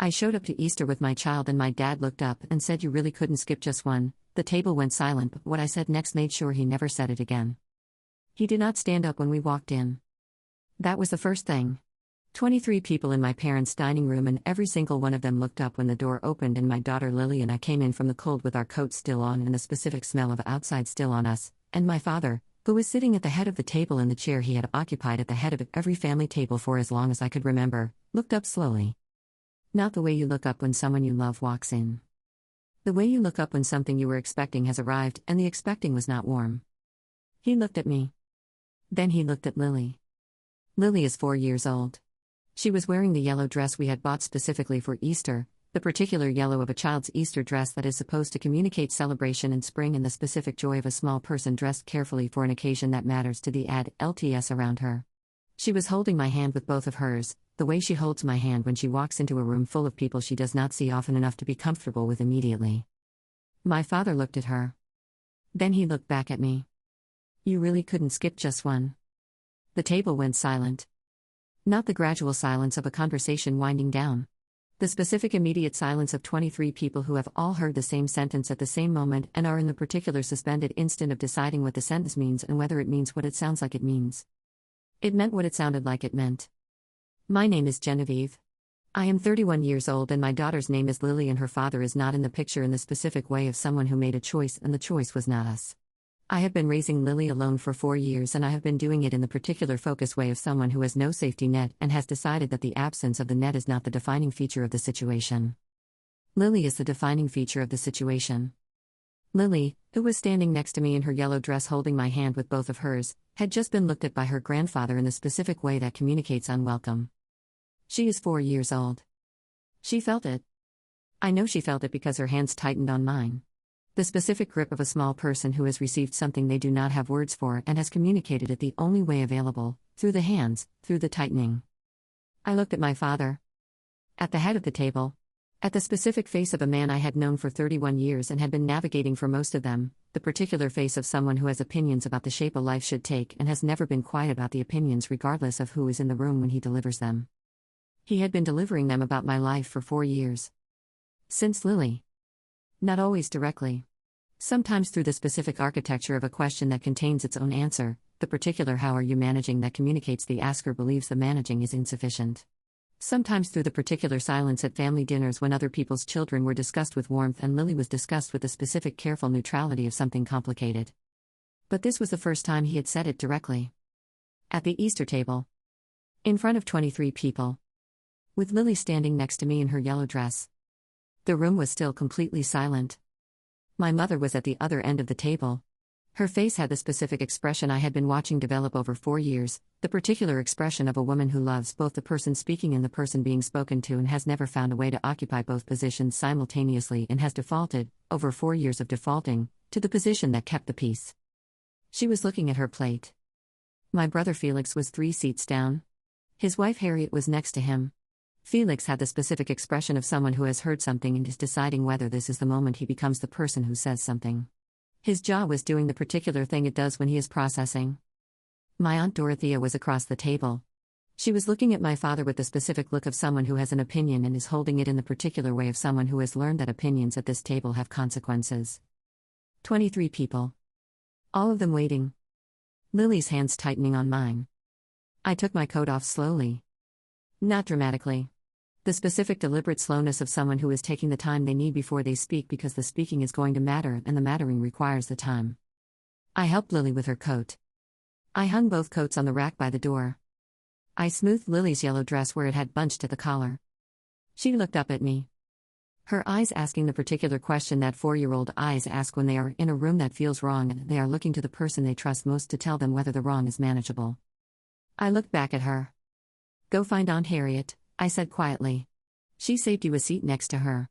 I showed up to Easter with my child and my dad looked up and said you really couldn't skip just one. The table went silent, but what I said next made sure he never said it again. He did not stand up when we walked in. That was the first thing. 23 people in my parents' dining room and every single one of them looked up when the door opened and my daughter Lily and I came in from the cold with our coats still on and the specific smell of outside still on us, and my father, who was sitting at the head of the table in the chair he had occupied at the head of every family table for as long as I could remember, looked up slowly. Not the way you look up when someone you love walks in. The way you look up when something you were expecting has arrived and the expecting was not warm. He looked at me. Then he looked at Lily. Lily is 4 years old. She was wearing the yellow dress we had bought specifically for Easter, the particular yellow of a child's Easter dress that is supposed to communicate celebration in spring and the specific joy of a small person dressed carefully for an occasion that matters to the adults around her. She was holding my hand with both of hers, the way she holds my hand when she walks into a room full of people she does not see often enough to be comfortable with immediately. My father looked at her. Then he looked back at me. You really couldn't skip just one. The table went silent. Not the gradual silence of a conversation winding down. The specific immediate silence of 23 people who have all heard the same sentence at the same moment and are in the particular suspended instant of deciding what the sentence means and whether it means what it sounds like it means. It meant what it sounded like it meant. My name is Genevieve. I am 31 years old and my daughter's name is Lily and her father is not in the picture in the specific way of someone who made a choice and the choice was not us. I have been raising Lily alone for 4 years and I have been doing it in the particular focus way of someone who has no safety net and has decided that the absence of the net is not the defining feature of the situation. Lily is the defining feature of the situation. Lily, who was standing next to me in her yellow dress holding my hand with both of hers, had just been looked at by her grandfather in the specific way that communicates unwelcome. She is 4 years old. She felt it. I know she felt it because her hands tightened on mine. The specific grip of a small person who has received something they do not have words for and has communicated it the only way available, through the hands, through the tightening. I looked at my father. At the head of the table. At the specific face of a man I had known for 31 years and had been navigating for most of them, the particular face of someone who has opinions about the shape a life should take and has never been quiet about the opinions regardless of who is in the room when he delivers them. He had been delivering them about my life for 4 years. Since Lily. Not always directly. Sometimes through the specific architecture of a question that contains its own answer, the particular how are you managing that communicates the asker believes the managing is insufficient. Sometimes through the particular silence at family dinners when other people's children were discussed with warmth and Lily was discussed with the specific careful neutrality of something complicated. But this was the first time he had said it directly. At the Easter table. In front of 23 people. With Lily standing next to me in her yellow dress. The room was still completely silent. My mother was at the other end of the table. Her face had the specific expression I had been watching develop over 4 years, the particular expression of a woman who loves both the person speaking and the person being spoken to and has never found a way to occupy both positions simultaneously and has defaulted, over 4 years of defaulting, to the position that kept the peace. She was looking at her plate. My brother Felix was 3 seats down. His wife Harriet was next to him. Felix had the specific expression of someone who has heard something and is deciding whether this is the moment he becomes the person who says something. His jaw was doing the particular thing it does when he is processing. My Aunt Dorothea was across the table. She was looking at my father with the specific look of someone who has an opinion and is holding it in the particular way of someone who has learned that opinions at this table have consequences. 23 people. All of them waiting. Lily's hands tightening on mine. I took my coat off slowly. Not dramatically. The specific deliberate slowness of someone who is taking the time they need before they speak because the speaking is going to matter and the mattering requires the time. I helped Lily with her coat. I hung both coats on the rack by the door. I smoothed Lily's yellow dress where it had bunched at the collar. She looked up at me. Her eyes asking the particular question that 4-year-old eyes ask when they are in a room that feels wrong and they are looking to the person they trust most to tell them whether the wrong is manageable. I looked back at her. Go find Aunt Harriet, I said quietly. She saved you a seat next to her.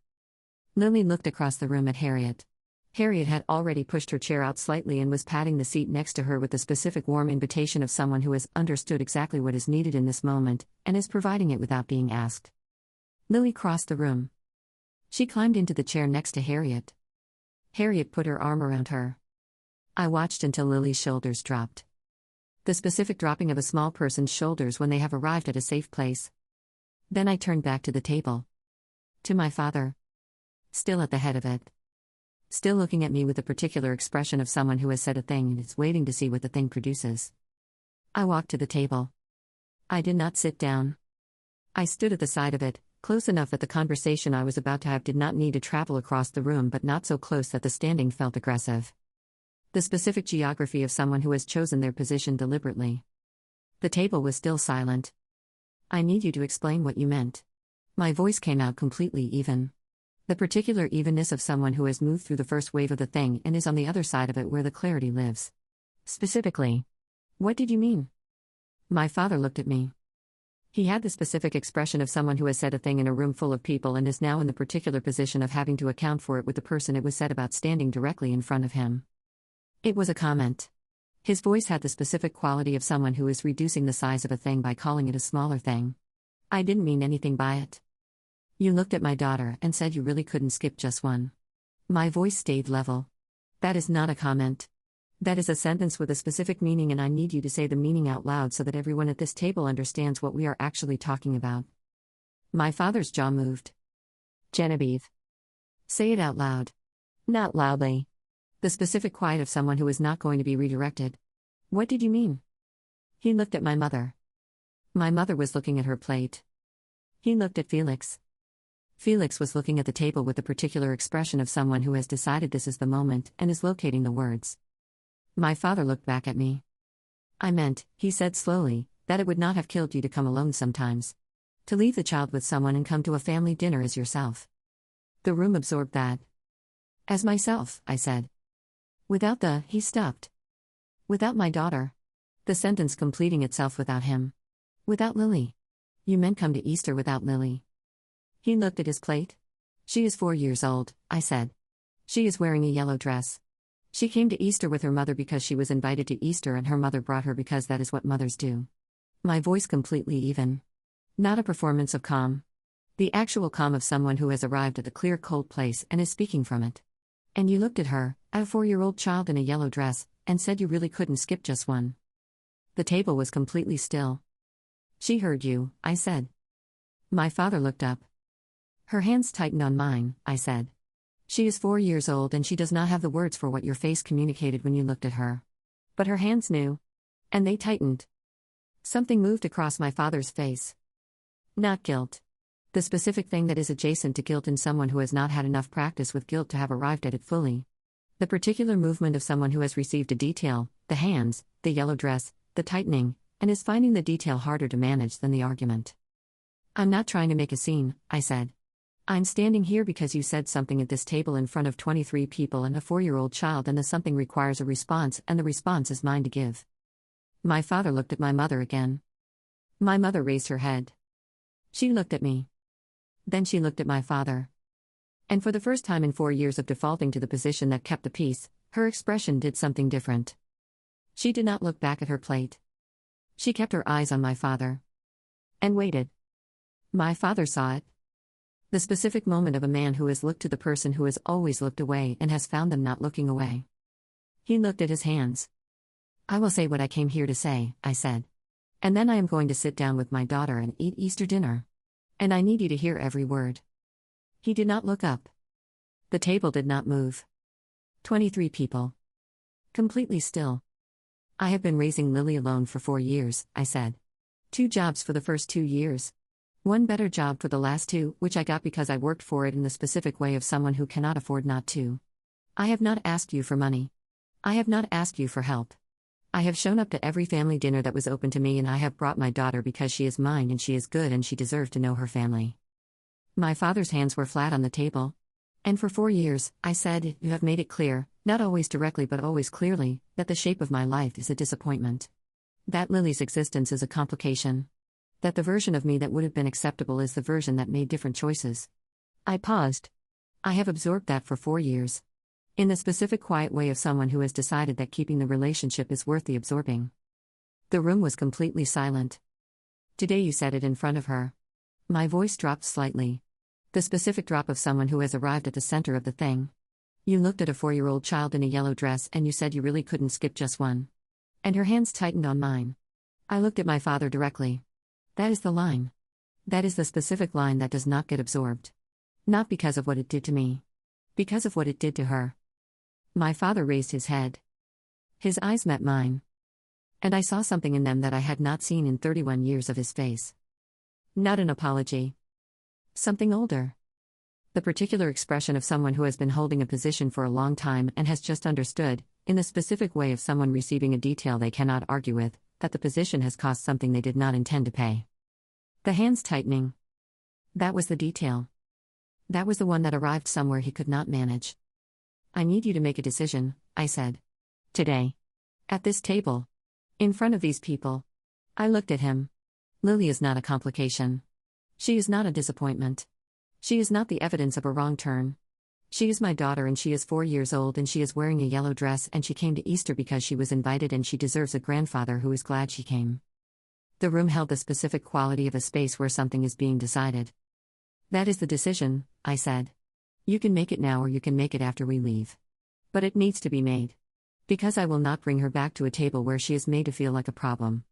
Lily looked across the room at Harriet. Harriet had already pushed her chair out slightly and was patting the seat next to her with the specific warm invitation of someone who has understood exactly what is needed in this moment, and is providing it without being asked. Lily crossed the room. She climbed into the chair next to Harriet. Harriet put her arm around her. I watched until Lily's shoulders dropped. The specific dropping of a small person's shoulders when they have arrived at a safe place. Then I turned back to the table. To my father. Still at the head of it. Still looking at me with a particular expression of someone who has said a thing and is waiting to see what the thing produces. I walked to the table. I did not sit down. I stood at the side of it, close enough that the conversation I was about to have did not need to travel across the room, but not so close that the standing felt aggressive. The specific geography of someone who has chosen their position deliberately. The table was still silent. I need you to explain what you meant. My voice came out completely even. The particular evenness of someone who has moved through the first wave of the thing and is on the other side of it where the clarity lives. Specifically. What did you mean? My father looked at me. He had the specific expression of someone who has said a thing in a room full of people and is now in the particular position of having to account for it with the person it was said about standing directly in front of him. It was a comment. His voice had the specific quality of someone who is reducing the size of a thing by calling it a smaller thing. I didn't mean anything by it. You looked at my daughter and said you really couldn't skip just one. My voice stayed level. That is not a comment. That is a sentence with a specific meaning, and I need you to say the meaning out loud so that everyone at this table understands what we are actually talking about. My father's jaw moved. Genevieve. Say it out loud. Not loudly. The specific quiet of someone who is not going to be redirected. What did you mean? He looked at my mother. My mother was looking at her plate. He looked at Felix. Felix was looking at the table with the particular expression of someone who has decided this is the moment and is locating the words. My father looked back at me. I meant, he said slowly, that it would not have killed you to come alone sometimes. To leave the child with someone and come to a family dinner as yourself. The room absorbed that. As myself, I said. Without he stopped. Without my daughter. The sentence completing itself without him. Without Lily. You meant come to Easter without Lily. He looked at his plate. She is 4 years old, I said. She is wearing a yellow dress. She came to Easter with her mother because she was invited to Easter and her mother brought her because that is what mothers do. My voice completely even. Not a performance of calm. The actual calm of someone who has arrived at the clear cold place and is speaking from it. And you looked at her, at a 4-year-old child in a yellow dress, and said you really couldn't skip just one. The table was completely still. She heard you, I said. My father looked up. Her hands tightened on mine, I said. She is 4 years old and she does not have the words for what your face communicated when you looked at her. But her hands knew. And they tightened. Something moved across my father's face. Not guilt. The specific thing that is adjacent to guilt in someone who has not had enough practice with guilt to have arrived at it fully. The particular movement of someone who has received a detail, the hands, the yellow dress, the tightening, and is finding the detail harder to manage than the argument. I'm not trying to make a scene, I said. I'm standing here because you said something at this table in front of 23 people and a 4-year-old child, and the something requires a response, and the response is mine to give. My father looked at my mother again. My mother raised her head. She looked at me. Then she looked at my father. And for the first time in 4 years of defaulting to the position that kept the peace, her expression did something different. She did not look back at her plate. She kept her eyes on my father. And waited. My father saw it. The specific moment of a man who has looked to the person who has always looked away and has found them not looking away. He looked at his hands. I will say what I came here to say, I said. And then I am going to sit down with my daughter and eat Easter dinner. And I need you to hear every word. He did not look up. The table did not move. 23 people. Completely still. I have been raising Lily alone for 4 years, I said. 2 jobs for the first 2 years. 1 better job for the last 2, which I got because I worked for it in the specific way of someone who cannot afford not to. I have not asked you for money. I have not asked you for help. I have shown up to every family dinner that was open to me, and I have brought my daughter because she is mine and she is good and she deserves to know her family. My father's hands were flat on the table. And for 4 years, I said, you have made it clear, not always directly but always clearly, that the shape of my life is a disappointment. That Lily's existence is a complication. That the version of me that would have been acceptable is the version that made different choices. I paused. I have absorbed that for 4 years. In the specific quiet way of someone who has decided that keeping the relationship is worth the absorbing. The room was completely silent. Today you said it in front of her. My voice dropped slightly. The specific drop of someone who has arrived at the center of the thing. You looked at a 4-year-old child in a yellow dress and you said you really couldn't skip just one. And her hands tightened on mine. I looked at my father directly. That is the line. That is the specific line that does not get absorbed. Not because of what it did to me. Because of what it did to her. My father raised his head. His eyes met mine. And I saw something in them that I had not seen in 31 years of his face. Not an apology. Something older. The particular expression of someone who has been holding a position for a long time and has just understood, in the specific way of someone receiving a detail they cannot argue with, that the position has cost something they did not intend to pay. The hands tightening. That was the detail. That was the one that arrived somewhere he could not manage. I need you to make a decision, I said. Today. At this table. In front of these people. I looked at him. Lily is not a complication. She is not a disappointment. She is not the evidence of a wrong turn. She is my daughter and she is 4 years old and she is wearing a yellow dress and she came to Easter because she was invited and she deserves a grandfather who is glad she came. The room held the specific quality of a space where something is being decided. That is the decision, I said. You can make it now or you can make it after we leave. But it needs to be made. Because I will not bring her back to a table where she is made to feel like a problem.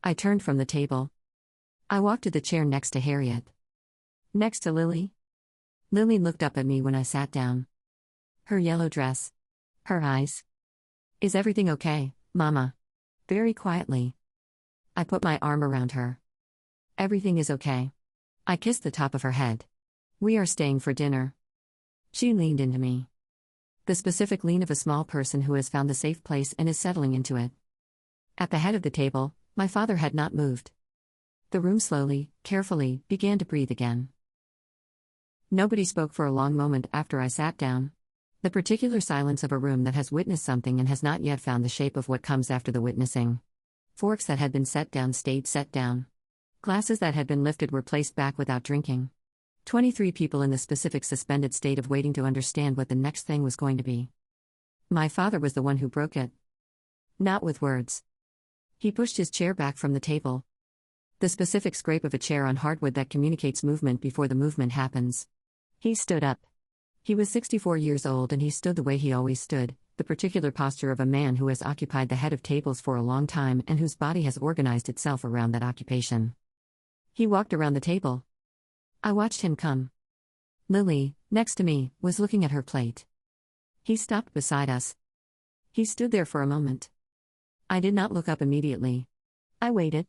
I turned from the table. I walked to the chair next to Harriet. Next to Lily. Lily looked up at me when I sat down. Her yellow dress. Her eyes. Is everything okay, Mama? Very quietly. I put my arm around her. Everything is okay. I kissed the top of her head. We are staying for dinner. She leaned into me. The specific lean of a small person who has found a safe place and is settling into it. At the head of the table, my father had not moved. The room slowly, carefully, began to breathe again. Nobody spoke for a long moment after I sat down. The particular silence of a room that has witnessed something and has not yet found the shape of what comes after the witnessing. Forks that had been set down stayed set down. Glasses that had been lifted were placed back without drinking. 23 people in the specific suspended state of waiting to understand what the next thing was going to be. My father was the one who broke it. Not with words. He pushed his chair back from the table. The specific scrape of a chair on hardwood that communicates movement before the movement happens. He stood up. He was 64 years old and he stood the way he always stood, the particular posture of a man who has occupied the head of tables for a long time and whose body has organized itself around that occupation. He walked around the table. I watched him come. Lily, next to me, was looking at her plate. He stopped beside us. He stood there for a moment. I did not look up immediately. I waited.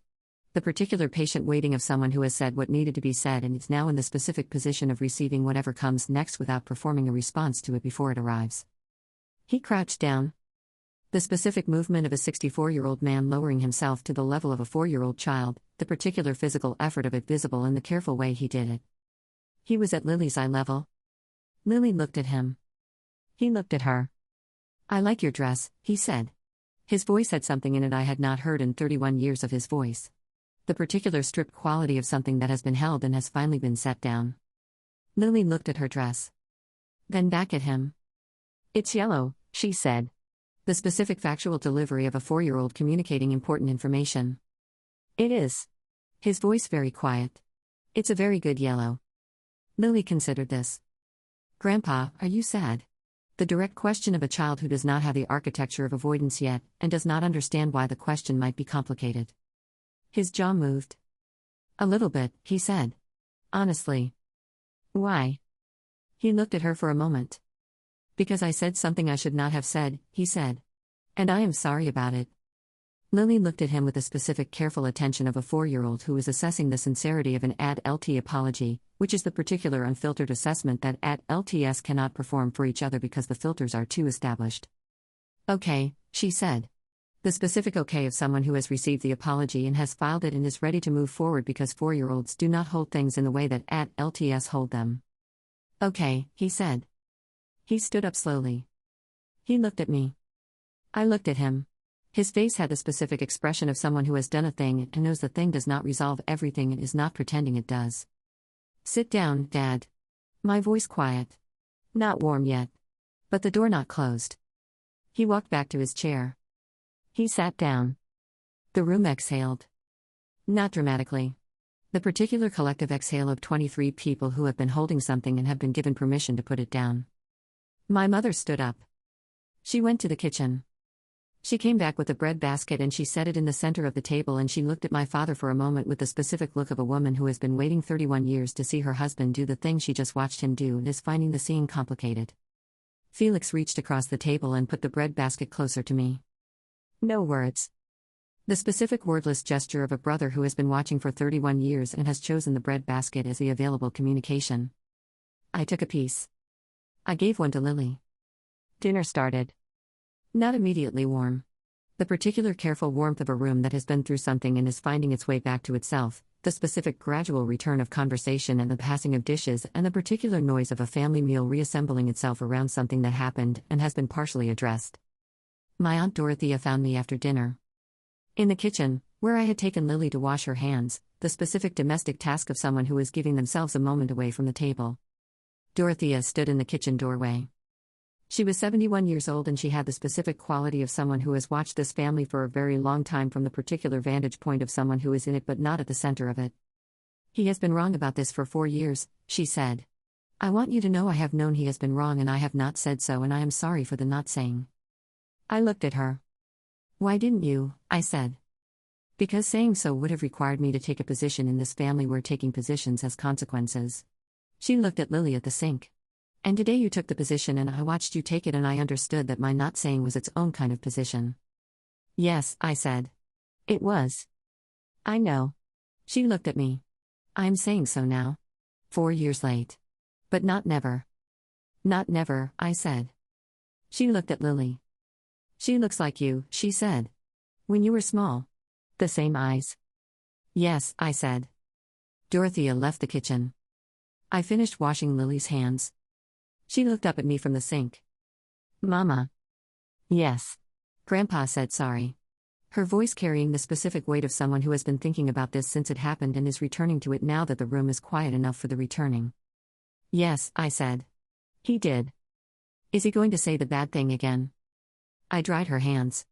The particular patient waiting of someone who has said what needed to be said and is now in the specific position of receiving whatever comes next without performing a response to it before it arrives. He crouched down. The specific movement of a 64-year-old man lowering himself to the level of a 4-year-old child, the particular physical effort of it visible in the careful way he did it. He was at Lily's eye level. Lily looked at him. He looked at her. I like your dress, he said. His voice had something in it I had not heard in 31 years of his voice. The particular stripped quality of something that has been held and has finally been set down. Lily looked at her dress. Then back at him. It's yellow, she said. The specific factual delivery of a 4-year-old communicating important information. It is. His voice very quiet. It's a very good yellow. Lily considered this. Grandpa, are you sad? The direct question of a child who does not have the architecture of avoidance yet, and does not understand why the question might be complicated. His jaw moved. A little bit, he said. Honestly. Why? He looked at her for a moment. Because I said something I should not have said, he said. And I am sorry about it. Lily looked at him with the specific careful attention of a 4-year-old who is assessing the sincerity of an ADLT apology, which is the particular unfiltered assessment that ADLTs cannot perform for each other because the filters are too established. Okay, she said. The specific okay of someone who has received the apology and has filed it and is ready to move forward because 4-year-olds do not hold things in the way that ADLTs hold them. Okay, he said. He stood up slowly. He looked at me. I looked at him. His face had the specific expression of someone who has done a thing and knows the thing does not resolve everything and is not pretending it does. Sit down, Dad. My voice quiet. Not warm yet. But the door not closed. He walked back to his chair. He sat down. The room exhaled. Not dramatically. The particular collective exhale of 23 people who have been holding something and have been given permission to put it down. My mother stood up. She went to the kitchen. She came back with a bread basket and she set it in the center of the table and she looked at my father for a moment with the specific look of a woman who has been waiting 31 years to see her husband do the thing she just watched him do and is finding the scene complicated. Felix reached across the table and put the bread basket closer to me. No words. The specific wordless gesture of a brother who has been watching for 31 years and has chosen the bread basket as the available communication. I took a piece. I gave one to Lily. Dinner started. Not immediately warm. The particular careful warmth of a room that has been through something and is finding its way back to itself, the specific gradual return of conversation and the passing of dishes, and the particular noise of a family meal reassembling itself around something that happened and has been partially addressed. My Aunt Dorothea found me after dinner. In the kitchen, where I had taken Lily to wash her hands, the specific domestic task of someone who is giving themselves a moment away from the table. Dorothea stood in the kitchen doorway. She was 71 years old and she had the specific quality of someone who has watched this family for a very long time from the particular vantage point of someone who is in it but not at the center of it. He has been wrong about this for 4 years, she said. I want you to know I have known he has been wrong and I have not said so and I am sorry for the not saying. I looked at her. Why didn't you? I said. Because saying so would have required me to take a position in this family where taking positions has consequences. She looked at Lily at the sink. And today you took the position and I watched you take it and I understood that my not saying was its own kind of position. Yes, I said. It was. I know. She looked at me. I'm saying so now. 4 years late. But not never. Not never, I said. She looked at Lily. She looks like you, she said. When you were small. The same eyes. Yes, I said. Dorothea left the kitchen. I finished washing Lily's hands. She looked up at me from the sink. Mama. Yes. Grandpa said sorry. Her voice carrying the specific weight of someone who has been thinking about this since it happened and is returning to it now that the room is quiet enough for the returning. Yes, I said. He did. Is he going to say the bad thing again? I dried her hands.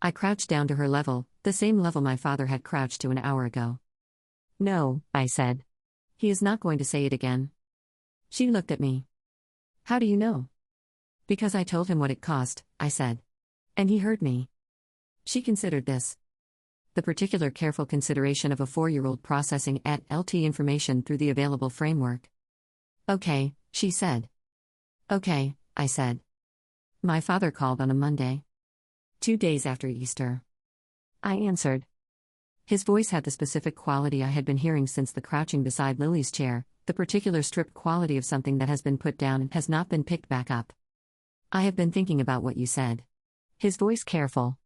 I crouched down to her level, the same level my father had crouched to an hour ago. No, I said. He is not going to say it again. She looked at me. How do you know? Because I told him what it cost, I said. And he heard me. She considered this. The particular careful consideration of a 4-year-old processing at LT information through the available framework. Okay, she said. Okay, I said. My father called on a Monday. 2 days after Easter. I answered. His voice had the specific quality I had been hearing since the crouching beside Lily's chair, the particular stripped quality of something that has been put down and has not been picked back up. I have been thinking about what you said. His voice careful.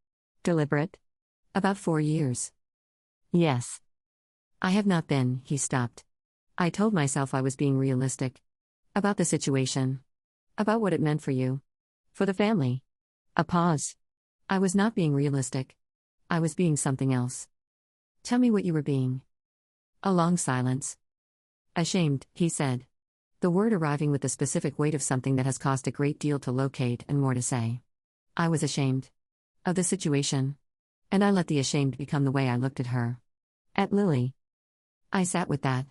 Deliberate. About 4 years. Yes. I have not been, he stopped. I told myself I was being realistic. About the situation. About what it meant for you. For the family. A pause. I was not being realistic. I was being something else. Tell me what you were being. A long silence. Ashamed, he said. The word arriving with the specific weight of something that has cost a great deal to locate and more to say. I was ashamed. Of the situation. And I let the ashamed become the way I looked at her. At Lily. I sat with that.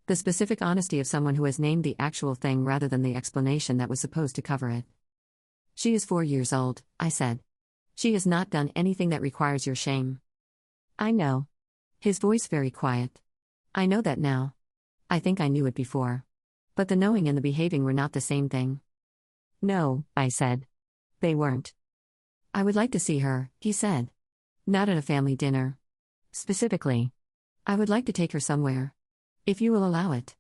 The specific honesty of someone who has named the actual thing rather than the explanation that was supposed to cover it. She is 4 years old, I said. She has not done anything that requires your shame. I know. His voice very quiet. I know that now. I think I knew it before. But the knowing and the behaving were not the same thing. No, I said. They weren't. I would like to see her, he said. Not at a family dinner. Specifically. I would like to take her somewhere. If you will allow it.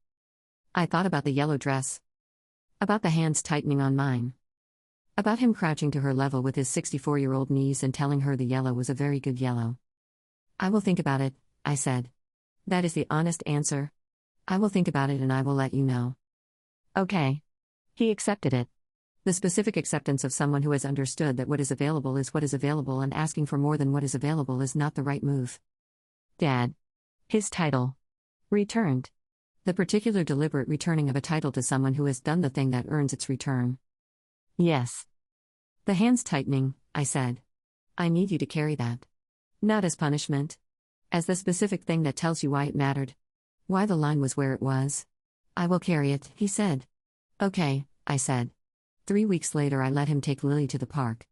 I thought about the yellow dress. About the hands tightening on mine. About him crouching to her level with his 64-year-old knees and telling her the yellow was a very good yellow. I will think about it, I said. That is the honest answer. I will think about it and I will let you know. Okay. He accepted it. The specific acceptance of someone who has understood that what is available is what is available and asking for more than what is available is not the right move. Dad. His title. Returned. The particular deliberate returning of a title to someone who has done the thing that earns its return. Yes. The hands tightening, I said. I need you to carry that. Not as punishment. As the specific thing that tells you why it mattered. Why the line was where it was. I will carry it, he said. Okay, I said. 3 weeks later I let him take Lily to the park.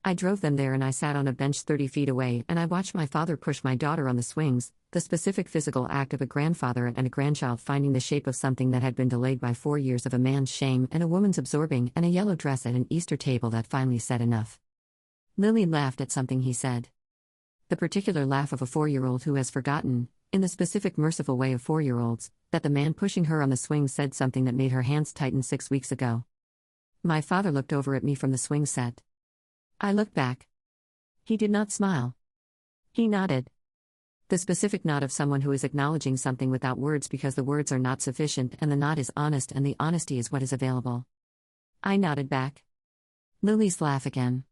I drove them there and I sat on a bench 30 feet away and I watched my father push my daughter on the swings, the specific physical act of a grandfather and a grandchild finding the shape of something that had been delayed by 4 years of a man's shame and a woman's absorbing and a yellow dress at an Easter table that finally said enough. Lily laughed at something he said. The particular laugh of a 4-year-old who has forgotten, in the specific merciful way of 4-year-olds, that the man pushing her on the swing said something that made her hands tighten 6 weeks ago. My father looked over at me from the swing set. I looked back. He did not smile. He nodded. The specific nod of someone who is acknowledging something without words because the words are not sufficient and the nod is honest and the honesty is what is available. I nodded back. Lily's laugh again.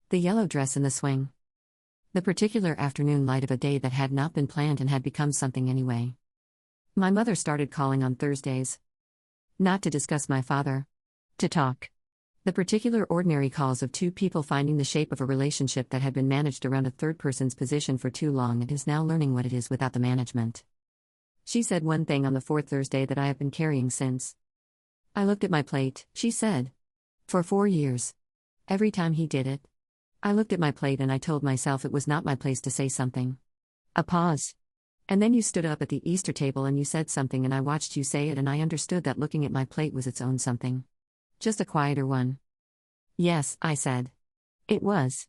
The yellow dress in the swing. The particular afternoon light of a day that had not been planned and had become something anyway. My mother started calling on Thursdays. Not to discuss my father. To talk. The particular ordinary calls of two people finding the shape of a relationship that had been managed around a third person's position for too long and is now learning what it is without the management. She said one thing on the fourth Thursday that I have been carrying since. I looked at my plate, she said. For 4 years. Every time he did it. I looked at my plate and I told myself it was not my place to say something. A pause. And then you stood up at the Easter table and you said something and I watched you say it and I understood that looking at my plate was its own something. Just a quieter one. Yes, I said. It was.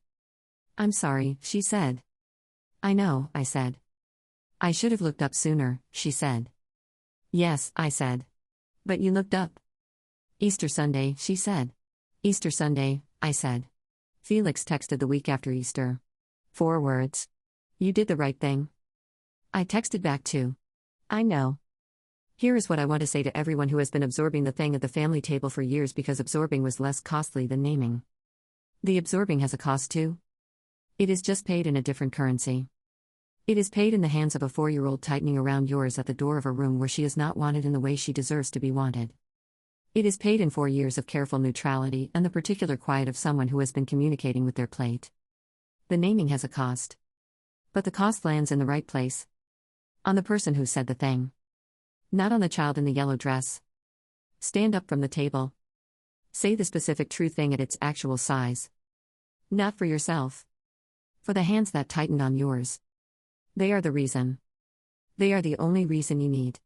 I'm sorry, she said. I know, I said. I should have looked up sooner, she said. Yes, I said. But you looked up. Easter Sunday, she said. Easter Sunday, I said. Felix texted the week after Easter. 4 words. You did the right thing. I texted back too. I know. Here is what I want to say to everyone who has been absorbing the thing at the family table for years because absorbing was less costly than naming. The absorbing has a cost too. It is just paid in a different currency. It is paid in the hands of a 4-year-old tightening around yours at the door of a room where she is not wanted in the way she deserves to be wanted. It is paid in 4 years of careful neutrality and the particular quiet of someone who has been communicating with their plate. The naming has a cost. But the cost lands in the right place. On the person who said the thing. Not on the child in the yellow dress. Stand up from the table. Say the specific true thing at its actual size. Not for yourself. For the hands that tightened on yours. They are the reason. They are the only reason you need.